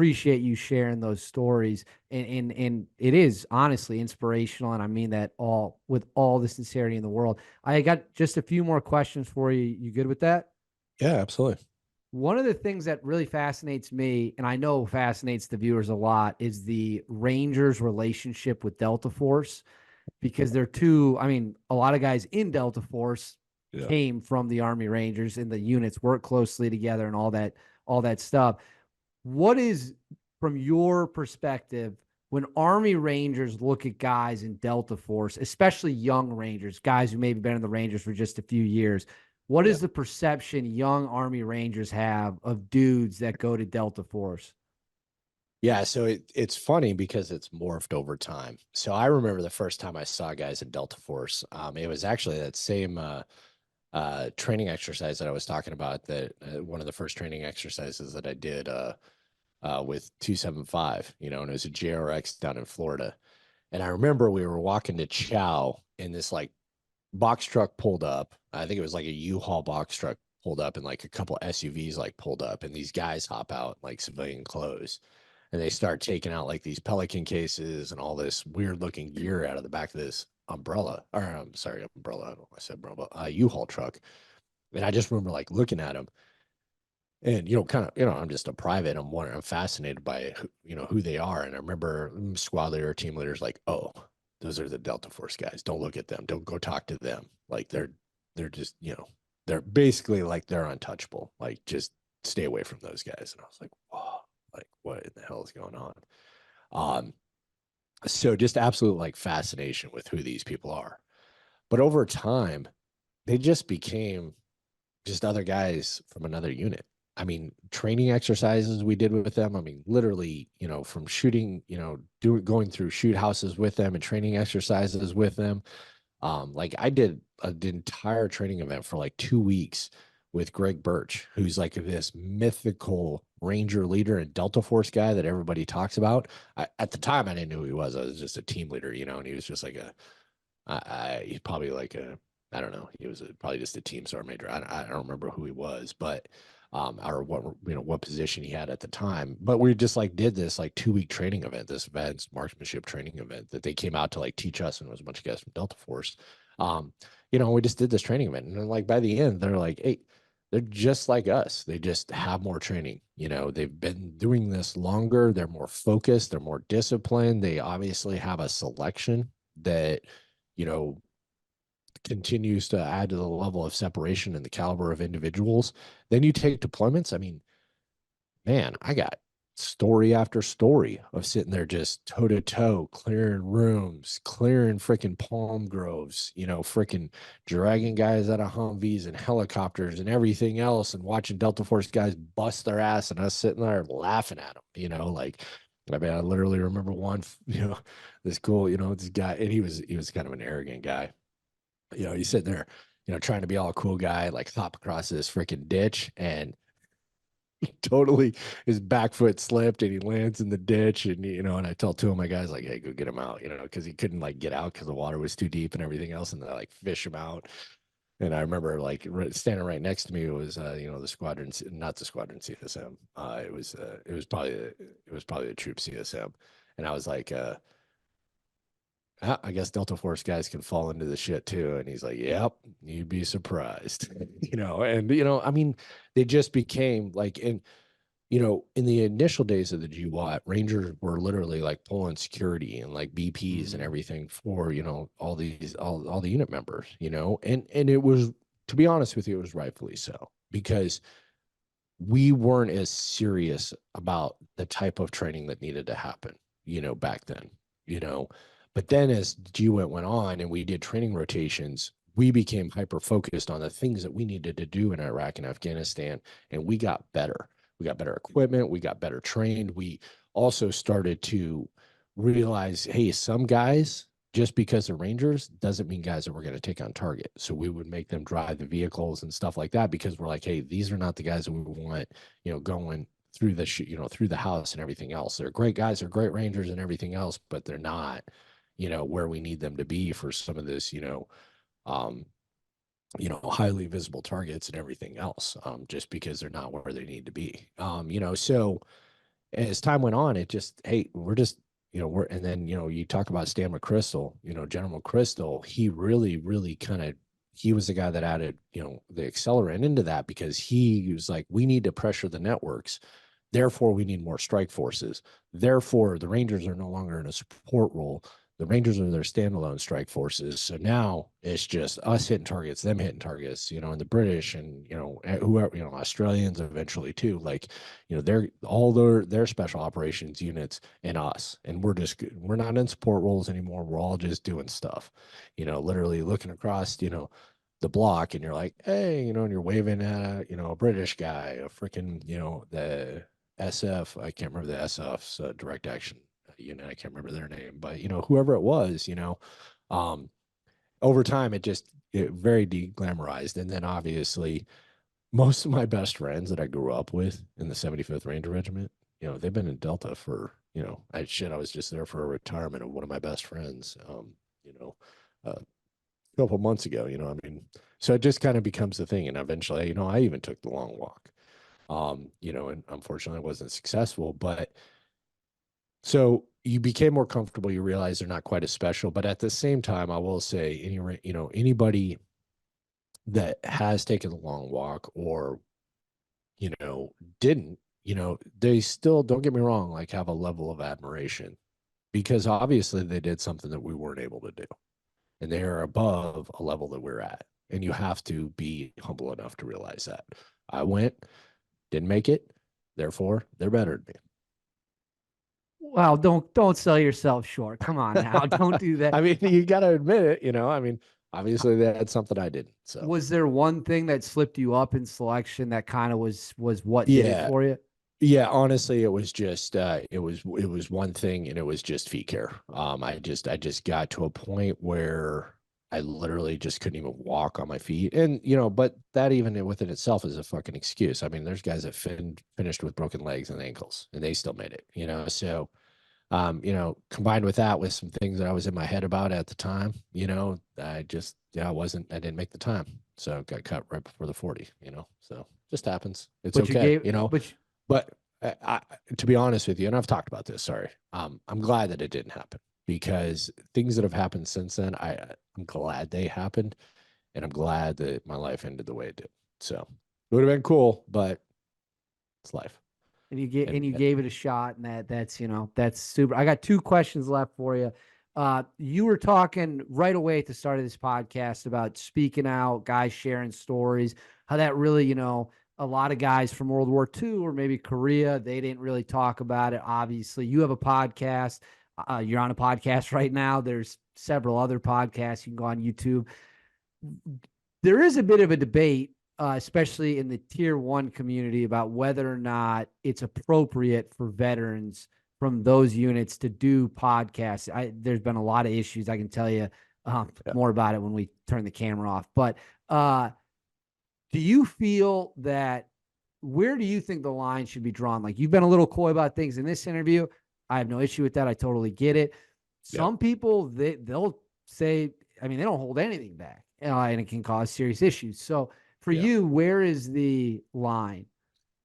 appreciate you sharing those stories. And it is honestly inspirational. And I mean that all with all the sincerity in the world. I got just a few more questions for you. You good with that? Yeah, absolutely. One of the things that really fascinates me, and I know fascinates the viewers a lot, is the Rangers' relationship with Delta Force because they're two. I mean, a lot of guys in Delta Force Yeah. came from the Army Rangers, and the units work closely together, and all that stuff. What is, from your perspective, when Army Rangers look at guys in Delta Force, especially young Rangers, guys who maybe been in the Rangers for just a few years, what Yeah. is the perception young Army Rangers have of dudes that go to Delta Force? Yeah, so it's funny because it's morphed over time. So I remember the first time I saw guys in Delta Force. It was actually that same training exercise that I was talking about. That one of the first training exercises that I did with 275. And it was a JRX down in Florida. And I remember we were walking to Chow, and this like box truck pulled up. I think it was like a U-Haul box truck pulled up, and like a couple SUVs like pulled up, and these guys hop out like civilian clothes, and they start taking out like these Pelican cases and all this weird looking gear out of the back of this umbrella, or I'm sorry, umbrella. I don't know why I said umbrella, U-Haul truck. And I just remember like looking at them, and kind of, I'm just a private. I'm fascinated by who they are. And I remember squad leader, team leaders like, oh, those are the Delta Force guys. Don't look at them. Don't go talk to them. Like they're just they're basically like they're untouchable. Like just stay away from those guys. And I was like, whoa, like what in the hell is going on? Um, so just absolute like fascination with who these people are. But over time, they just became just other guys from another unit. I mean, training exercises we did with them. I mean, literally, from shooting, going through shoot houses with them and training exercises with them. Like I did an entire training event for like 2 weeks with Greg Birch, who's like this mythical Ranger leader and Delta Force guy that everybody talks about. At the time, I didn't know who he was. I was just a team leader, and he was just like he's probably like I don't know. He was probably just a team sergeant major. I don't remember who he was, but or what position he had at the time. But we just like did this like 2 week training event, this advanced marksmanship training event that they came out to like teach us, and it was a bunch of guys from Delta Force. Um, we just did this training event, and then, like by the end, they're like, hey. They're just like us. They just have more training. They've been doing this longer. They're more focused. They're more disciplined. They obviously have a selection that you know, continues to add to the level of separation and the caliber of individuals. Then you take deployments. I mean, man, I got story after story of sitting there just toe to toe, clearing rooms, clearing freaking palm groves, freaking dragging guys out of Humvees and helicopters and everything else, and watching Delta Force guys bust their ass and us sitting there laughing at them, like. I mean, I literally remember one, this cool, this guy, and he was kind of an arrogant guy. He's sitting there, trying to be all cool guy, like hop across this freaking ditch, and he totally his back foot slipped and he lands in the ditch. And and I tell two of my guys like, hey, go get him out, because he couldn't like get out because the water was too deep and everything else, and they like fish him out. And I remember like standing right next to me was the squadron, not the squadron CSM. It was probably the troop CSM, and I was like, I guess Delta Force guys can fall into the shit too. And he's like, yep, you'd be surprised. I mean, they just became like, in the initial days of the GWAT, Rangers were literally like pulling security and like BPs and Mhm. everything for, all the unit members, and it was, to be honest with you, it was rightfully so, because we weren't as serious about the type of training that needed to happen, back then, you know. But then as GWET went on and we did training rotations, we became hyper focused on the things that we needed to do in Iraq and Afghanistan, and we got better. We got better equipment, we got better trained. We also started to realize, hey, some guys, just because they're Rangers doesn't mean guys that we're going to take on target. So we would make them drive the vehicles and stuff like that, because we're like, hey, these are not the guys that we want, going through the through the house and everything else. They're great guys, they're great Rangers and everything else, but they're not, where we need them to be for some of this, um, highly visible targets and everything else, just because they're not where they need to be. So as time went on, it just, hey, we're just, and then, you talk about Stan McChrystal, General McChrystal, he really, really he was the guy that added, the accelerant into that, because he was like, we need to pressure the networks. Therefore, we need more strike forces. Therefore, the Rangers are no longer in a support role. The Rangers are their standalone strike forces. So now it's just us hitting targets, them hitting targets, and the British and, whoever, Australians eventually too. Like, they're all their special operations units and us. And we're not in support roles anymore. We're all just doing stuff, literally looking across, the block, and you're like, hey, and you're waving at a British guy, a freaking, the SF, I can't remember the SF's direct action unit. I can't remember their name, but whoever it was, um, over time it very de-glamorized. And then obviously most of my best friends that I grew up with in the 75th Ranger Regiment, they've been in Delta for, I was just there for a retirement of one of my best friends, a couple months ago, so it just kind of becomes the thing. And eventually, I even took the long walk. And unfortunately I wasn't successful, but so you became more comfortable. You realize they're not quite as special, but at the same time, I will say anybody that has taken the long walk or, didn't, they still, don't get me wrong, like have a level of admiration, because obviously they did something that we weren't able to do, and they are above a level that we're at. And you have to be humble enough to realize that. I didn't make it. Therefore, they're better than Well, don't sell yourself short. Come on now. me. Don't do that. I mean, you got to admit it, obviously they had something I didn't. So, Was there one thing that slipped you up in selection that kind of was what did it yeah. for you? Yeah, honestly, it was just it was one thing, and it was just feet care. I just got to a point where I literally just couldn't even walk on my feet. And but that even within itself is a fucking excuse. I mean, there's guys that finished with broken legs and ankles, and they still made it. So combined with that, with some things that I was in my head about at the time, I didn't make the time. So got cut right before the 40, so just happens. It's But you okay, gave, but but to be honest with you, and I've talked about this, sorry, I'm glad that it didn't happen, because things that have happened since then, I'm glad they happened, and I'm glad that my life ended the way it did. So it would have been cool, but it's life. you gave it a shot, and that's super. I got two questions left for you. You were talking right away at the start of this podcast about speaking out, guys sharing stories, how that really, a lot of guys from World War II or maybe Korea, they didn't really talk about it. Obviously, you have a podcast. You're on a podcast right now. There's several other podcasts. You can go on YouTube. There is a bit of a debate, especially in the tier one community, about whether or not it's appropriate for veterans from those units to do podcasts. There's been a lot of issues. I can tell you more about it when we turn the camera off. But do you feel that, where do you think the line should be drawn? Like, you've been a little coy about things in this interview. I have no issue with that. I totally get it. Some people, they'll say, I mean, they don't hold anything back, and it can cause serious issues. So for you, where is the line?